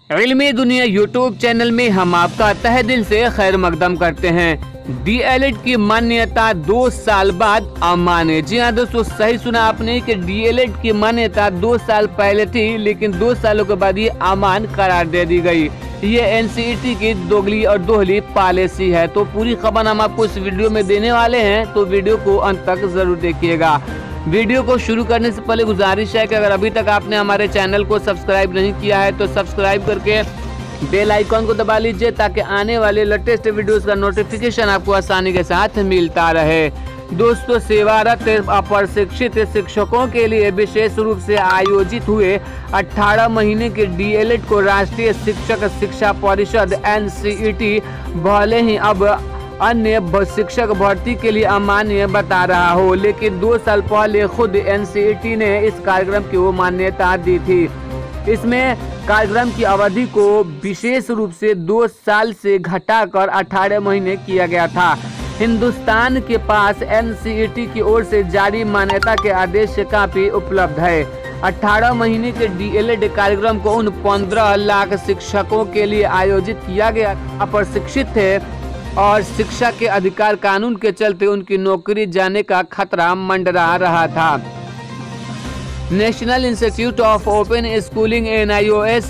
इल्मी दुनिया YouTube channel में हम आपका तहे दिल से खैर मकदम करते हैं। डीएलएड की मान्यता 2 साल बाद अमान्य। जी हाँ दोस्तों, सही सुना आपने कि डीएलएड की मान्यता 2 साल पहले थी, लेकिन 2 सालों के बाद ये अमान्य करार दे दी गई। ये एनसीईटी की दोगली और दोहली पॉलिसी है। तो पूरी खबर हम आपको इस वीडियो में देने वाले हैं, तो वीडियो को अंत तक जरूर देखिएगा। वीडियो को शुरू करने से पहले गुजारिश है कि अगर अभी तक आपने हमारे चैनल को सब्सक्राइब नहीं किया है तो सब्सक्राइब करके बेल आइकॉन को दबा लीजिए, ताकि आने वाले लेटेस्ट वीडियोस का नोटिफिकेशन आपको आसानी के साथ मिलता रहे। दोस्तों, सेवारत अप्रशिक्षित शिक्षकों के लिए विशेष रूप से आयोजित हुए 18 महीने के डीएलएड को राष्ट्रीय शिक्षक शिक्षा परिषद एनसीईटी भले ही अब अन्य शिक्षक भर्ती के लिए अमान्य बता रहा हो, लेकिन 2 साल पहले खुद एनसीईटी ने इस कार्यक्रम की वो मान्यता दी थी। इसमें कार्यक्रम की अवधि को विशेष रूप से 2 साल से घटाकर 18 महीने किया गया था। हिंदुस्तान के पास एनसीईटी की ओर से जारी मान्यता के आदेश से काफी उपलब्ध है। 18 महीने के डीएलएड कार्यक्रम को उन 15 लाख शिक्षकों के लिए आयोजित किया गया अप्रशिक्षित थे और शिक्षा के अधिकार कानून के चलते उनकी नौकरी जाने का खतरा मंडरा रहा था। National institute of open schooling NIOS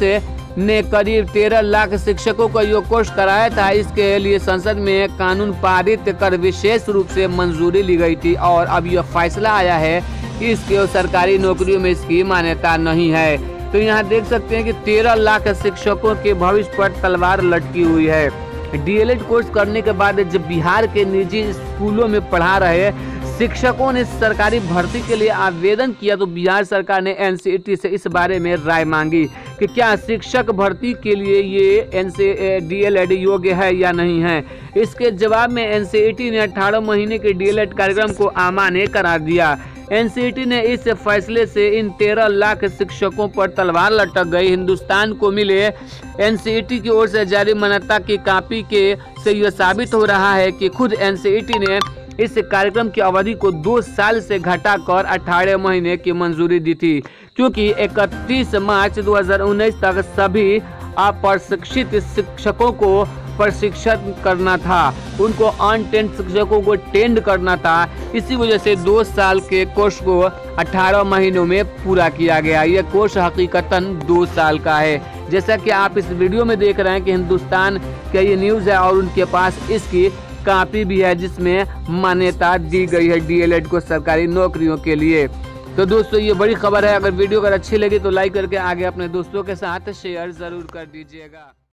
ने करीब 13 लाख शिक्षकों को ये कोर्स कराया था। इसके लिए संसद में कानून पारित कर विशेष रूप से मंजूरी ली गई थी और अब यह फैसला आया है कि इसके सरकारी नौकरियों में इसकी मान्यता नहीं है। तो यहाँ देख सकते हैं कि 13 लाख शिक्षकों के भविष्य पर तलवार लटकी हुई है। डीएलएड कोर्स करने के बाद जब बिहार के निजी स्कूलों में पढ़ा रहे शिक्षकों ने सरकारी भर्ती के लिए आवेदन किया, तो बिहार सरकार ने एनसीईटी से इस बारे में राय मांगी कि क्या शिक्षक भर्ती के लिए ये डीएलएड योग्य है या नहीं है। इसके जवाब में एनसीईटी ने 18 महीने के डीएलएड कार्यक्रम को अमान्य करार दिया। एनसीईटी ने इस फैसले से इन 13 लाख शिक्षकों पर तलवार लटक गई। हिंदुस्तान को मिले एनसीईटी की ओर से जारी मान्यता की कॉपी के से यह साबित हो रहा है कि खुद एनसीईटी ने इस कार्यक्रम की अवधि को 2 साल से घटाकर 18 महीने की मंजूरी दी थी, क्योंकि 31 मार्च 2019 तक सभी अप्रशिक्षित शिक्षकों को प्रशिक्षण करना था, उनको अनट्रेंड शिक्षकों को ट्रेंड करना था। इसी वजह से 2 साल के कोर्स को 18 महीनों में पूरा किया गया। यह कोर्स हकीकतन 2 साल का है। जैसा कि आप इस वीडियो में देख रहे हैं कि हिंदुस्तान का ये न्यूज़ है और उनके पास इसकी कॉपी भी है जिसमें मान्यता दी गई है डीएलएड को सरकारी नौकरियों के लिए। तो दोस्तों, ये बड़ी खबर है। अगर वीडियो अगर अच्छी लगी तो लाइक करके आगे अपने दोस्तों के साथ शेयर जरूर कर दीजिएगा।